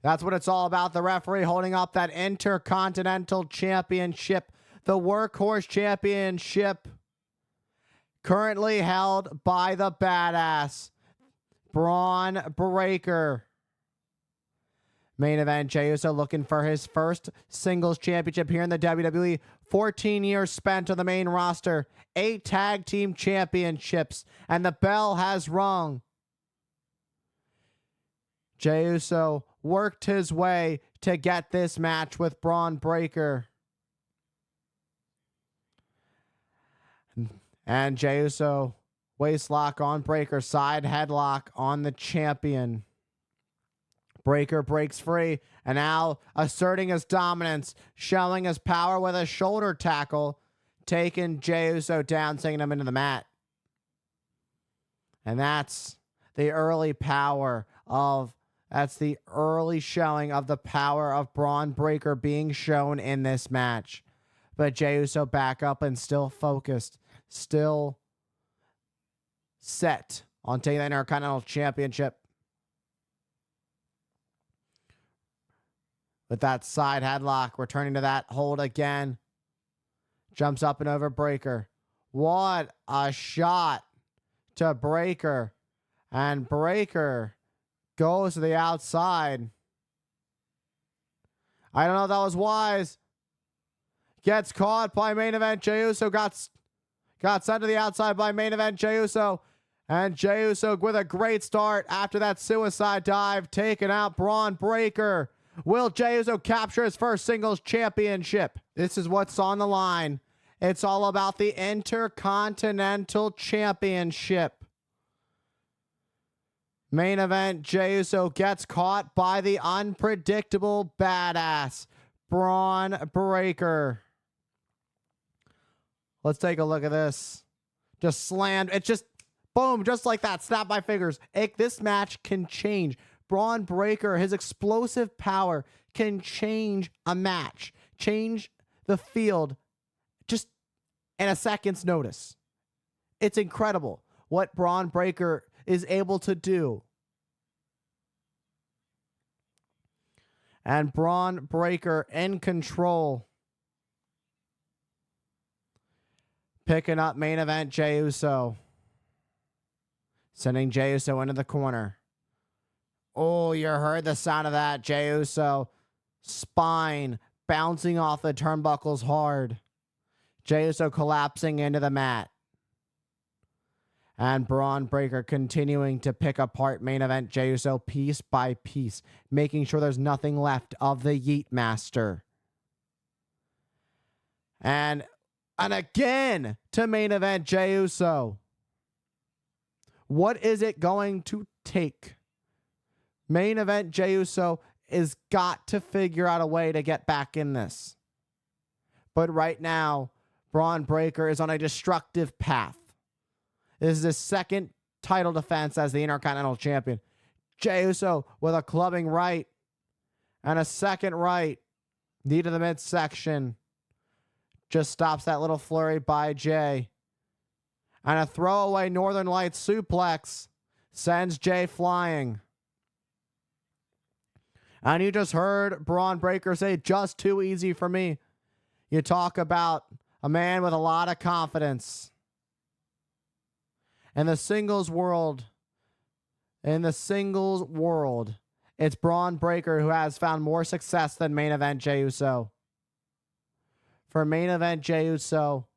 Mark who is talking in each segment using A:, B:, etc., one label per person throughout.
A: That's what it's all about. The referee holding up that Intercontinental Championship, the Workhorse Championship, currently held by the badass Bron Breakker. Main event, Jey Uso looking for his first singles championship here in the WWE. 14 years spent on the main roster, 8 tag team championships, and the bell has rung. Jey Uso worked his way to get this match with Bron Breakker. And Jey Uso, waist lock on Breakker, side headlock on the champion. Breakker breaks free, and now asserting his dominance, showing his power with a shoulder tackle, taking Jey Uso down, sending him into the mat. And that's the early showing of the power of Bron Breakker being shown in this match. But Jey Uso back up and still focused, still set on taking the Intercontinental Championship. With that side headlock, returning to that hold again. Jumps up and over Breakker. What a shot to Breakker. And Breakker goes to the outside. I don't know if that was wise. Gets caught by main event Jey Uso. Got sent to the outside by main event Jey Uso. And Jey Uso with a great start after that suicide dive, taking out Bron Breakker. Will Jey Uso capture his first singles championship? This is what's on the line. It's all about the Intercontinental Championship. Main event, Jey Uso gets caught by the unpredictable badass, Bron Breakker. Let's take a look at this. Just slammed. It's just, boom, just like that. Snap my fingers. This match can change. Bron Breakker, his explosive power can change a match, change the field just in a second's notice. It's incredible what Bron Breakker is able to do. And Bron Breakker in control. Picking up main event Jey Uso. Sending Jey Uso into the corner. Oh, you heard the sound of that. Jey Uso, spine bouncing off the turnbuckles hard. Jey Uso collapsing into the mat. And Bron Breakker continuing to pick apart main event Jey Uso piece by piece, making sure there's nothing left of the Yeet Master. And again to main event Jey Uso. What is it going to take? Main event Jey Uso is got to figure out a way to get back in this. But right now, Bron Breakker is on a destructive path. This is his second title defense as the Intercontinental Champion. Jey Uso with a clubbing right and a second right. Knee to the midsection. Just stops that little flurry by Jey. And a throwaway Northern Lights suplex sends Jey flying. And you just heard Bron Breakker say, just too easy for me. You talk about a man with a lot of confidence. In the singles world, it's Bron Breakker who has found more success than main event Jey Uso. For main event Jey Uso,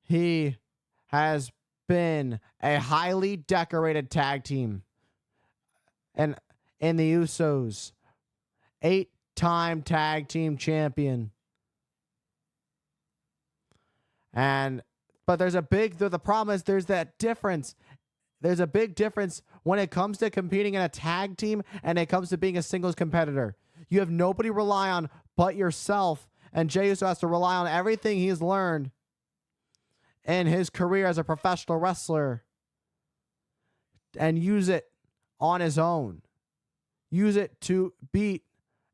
A: he has been a highly decorated tag team. And in the Usos, 8-time tag team champion. But the problem is there's that difference. There's a big difference when it comes to competing in a tag team and it comes to being a singles competitor. You have nobody to rely on but yourself, and Jey Uso has to rely on everything he's learned in his career as a professional wrestler and use it on his own. Use it to beat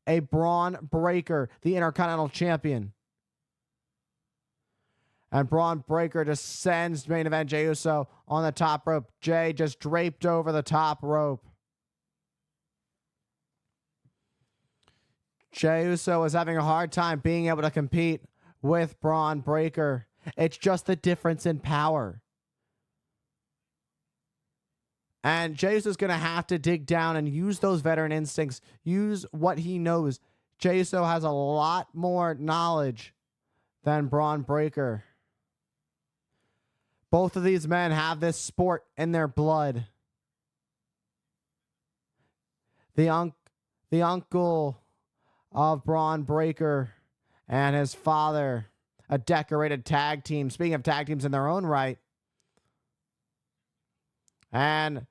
A: a Bron Breakker, the Intercontinental Champion. And Bron Breakker just sends main event Jey Uso on the top rope. Jey just draped over the top rope. Jey Uso is having a hard time being able to compete with Bron Breakker. It's just the difference in power. And Jey Uso is going to have to dig down and use those veteran instincts, use what he knows. Jey Uso has a lot more knowledge than Bron Breakker. Both of these men have this sport in their blood. The uncle of Bron Breakker and his father, a decorated tag team. Speaking of tag teams in their own right. And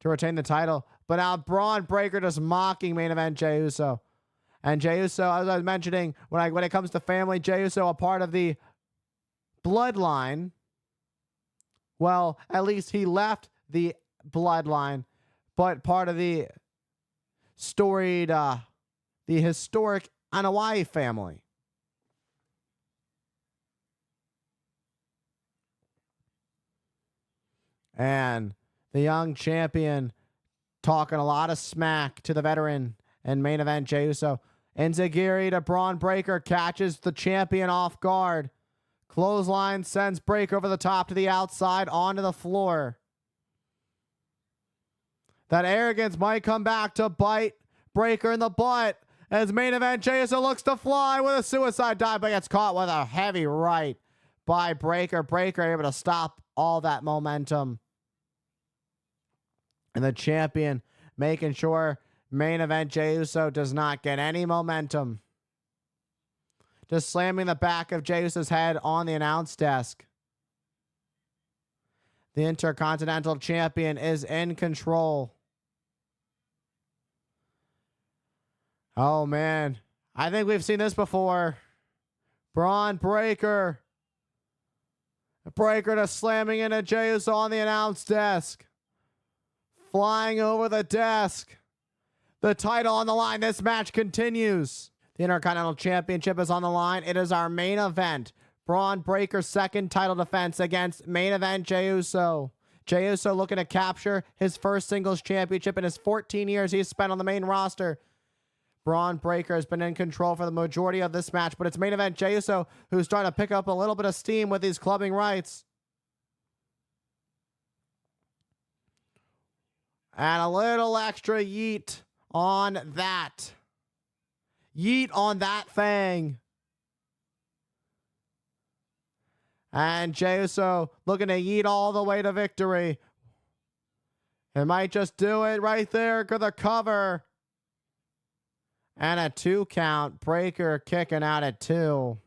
A: to retain the title. But now Bron Breakker just mocking main event Jey Uso. And Jey Uso, as I was mentioning, when it comes to family, Jey Uso, a part of the bloodline. Well, at least he left the bloodline, but part of the storied, the historic Anoa'i family. And the young champion talking a lot of smack to the veteran and main event Jey Uso. Enziguri to Bron Breakker, catches the champion off guard. Clothesline sends Breakker over the top to the outside onto the floor. That arrogance might come back to bite Breakker in the butt as main event Jey Uso looks to fly with a suicide dive, but gets caught with a heavy right by Breakker. Breakker able to stop all that momentum. And the champion making sure main event Jey Uso does not get any momentum. Just slamming the back of Jey Uso's head on the announce desk. The Intercontinental Champion is in control. Oh, man. I think we've seen this before. Bron Breakker. Breakker just slamming into Jey Uso on the announce desk. Flying over the desk. The title on the line. This match continues. The Intercontinental Championship is on the line. It is our main event. Bron Breakker's second title defense against main event Jey Uso. Jey Uso looking to capture his first singles championship in his 14 years he's spent on the main roster. Bron Breakker has been in control for the majority of this match, but it's main event Jey Uso who's trying to pick up a little bit of steam with these clubbing rights. And a little extra yeet on that. Yeet on that thing. And Jey Uso looking to yeet all the way to victory. It might just do it right there for the cover. And a 2 count. Breakker kicking out at 2.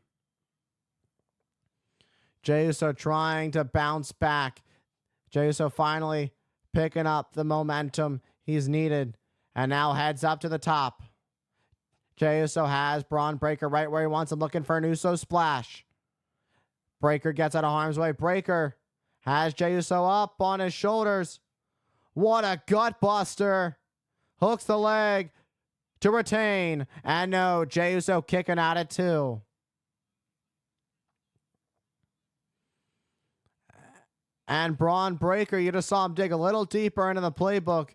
A: Jey Uso trying to bounce back. Jey Uso finally picking up the momentum he's needed. And now heads up to the top. Jey Uso has Bron Breakker right where he wants him, looking for an Uso splash. Breakker gets out of harm's way. Breakker has Jey Uso up on his shoulders. What a gut buster. Hooks the leg to retain. And no, Jey Uso kicking out at 2. And Bron Breakker, you just saw him dig a little deeper into the playbook.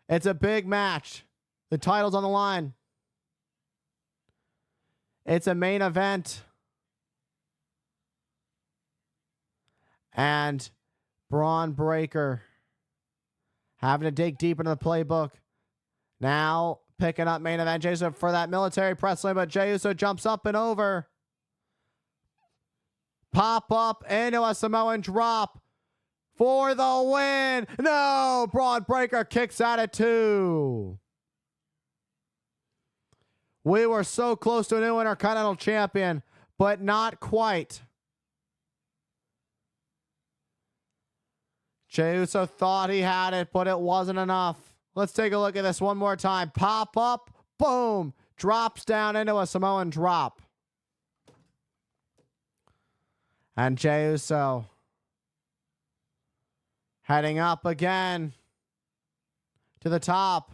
A: It's a big match. The title's on the line. It's a main event. And Bron Breakker having to dig deep into the playbook. Now picking up main event Jey Uso for that military press slam, but Jey Uso jumps up and over. Pop up into a Samoan drop for the win. No, Bron Breakker kicks out at 2. We were so close to a new Intercontinental Champion, but not quite. Jey Uso thought he had it, but it wasn't enough. Let's take a look at this one more time. Pop up, boom, drops down into a Samoan drop. And Jey Uso heading up again to the top.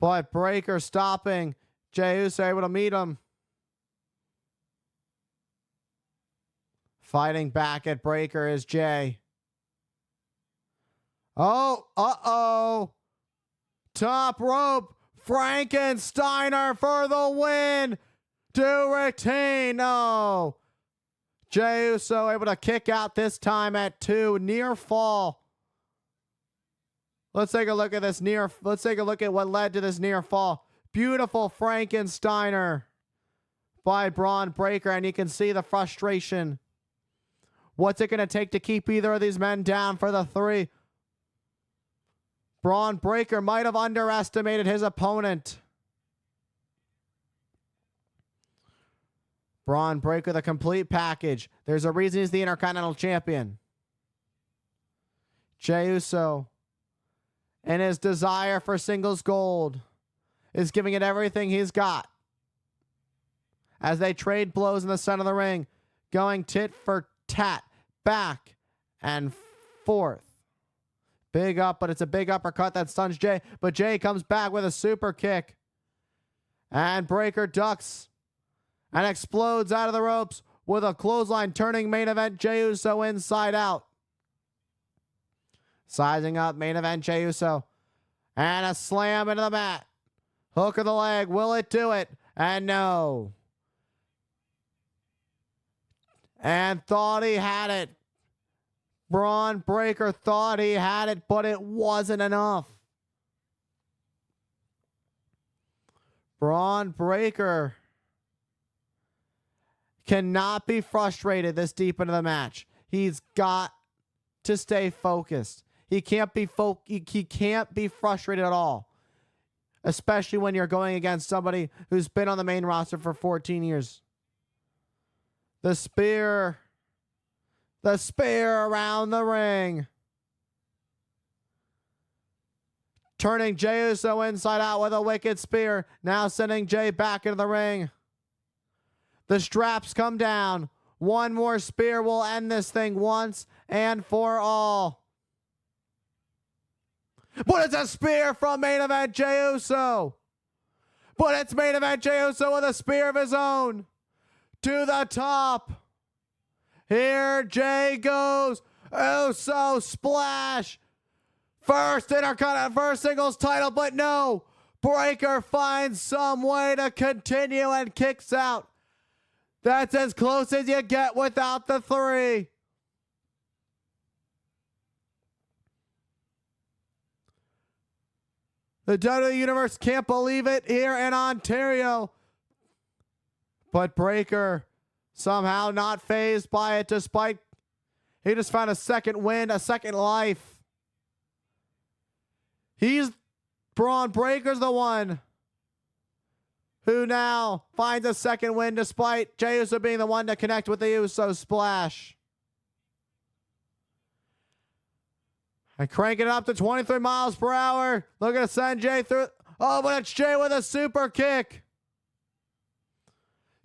A: But Breakker stopping. Jey Uso able to meet him. Fighting back at Breakker is Jey. Oh, uh-oh. Top rope Frankensteiner for the win to retain. No. Jey Uso able to kick out this time at 2. Near fall. Let's take a look at this let's take a look at what led to this near fall. Beautiful Frankensteiner by Bron Breakker, and you can see the frustration. What's it going to take to keep either of these men down for the 3? Bron Breakker might have underestimated his opponent. Bron Breakker, the complete package. There's a reason he's the Intercontinental Champion. Jey Uso, and his desire for singles gold, is giving it everything he's got. As they trade blows in the center of the ring, going tit for tat, back and forth. Big up, but it's a big uppercut that stuns Jey. But Jey comes back with a super kick. And Breakker ducks and explodes out of the ropes with a clothesline, turning main event Jey Uso inside out. Sizing up main event Jey Uso. And a slam into the mat. Hook of the leg. Will it do it? And no. And thought he had it. Bron Breakker thought he had it, but it wasn't enough. Bron Breakker cannot be frustrated this deep into the match. He's got to stay focused. He can't be frustrated at all, especially when you're going against somebody who's been on the main roster for 14 years. The spear around the ring. Turning Jey Uso inside out with a wicked spear. Now sending Jey back into the ring. The straps come down. One more spear will end this thing once and for all. But it's a spear from main event Jey Uso. But it's main event Jey Uso with a spear of his own. To the top. Here Jey goes. Uso splash. First Intercontinental, first singles title, but no. Breakker finds some way to continue and kicks out. That's as close as you get without the 3. The WWE Universe can't believe it here in Ontario. But Breakker somehow not fazed by it, despite he just found a second win, a second life. Bron Breakker's the one who now finds a second win, despite Jey Uso being the one to connect with the Uso splash. And cranking it up to 23 miles per hour. Looking to send Jey through. Oh, but it's Jey with a super kick.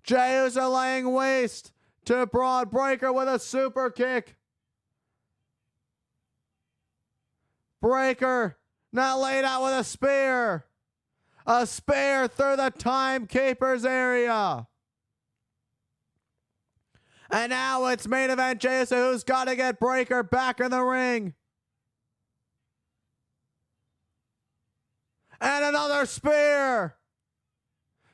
A: Jey Uso laying waste to Bron Breakker with a super kick. Breakker now laid out with a spear. A spear through the timekeeper's area. And now it's main event Jey Uso, who's got to get Breakker back in the ring. And another spear.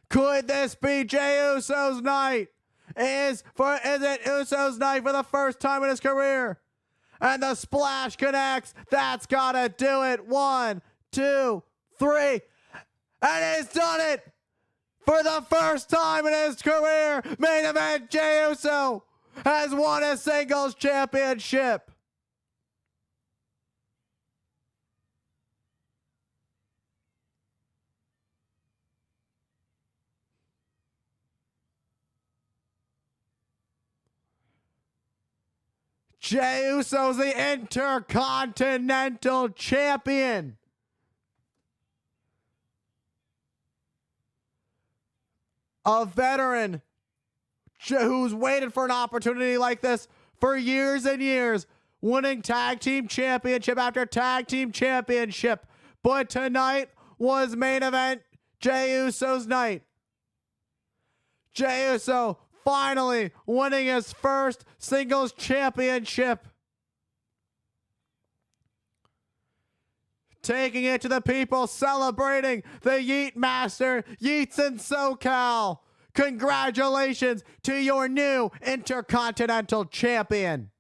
A: Could this be Jey Uso's night? Is it Uso's night for the first time in his career? And the splash connects. That's gotta do it. 1, 2, 3. And he's done it. For the first time in his career, main event Jey Uso has won a singles championship. Jey Uso's the Intercontinental Champion. A veteran who's waited for an opportunity like this for years and years, winning tag team championship after tag team championship. But tonight was main event Jey Uso's night. Jey Uso finally winning his first singles championship. taking it to the people, celebrating the Yeet Master, Yeets in SoCal. Congratulations to your new Intercontinental Champion.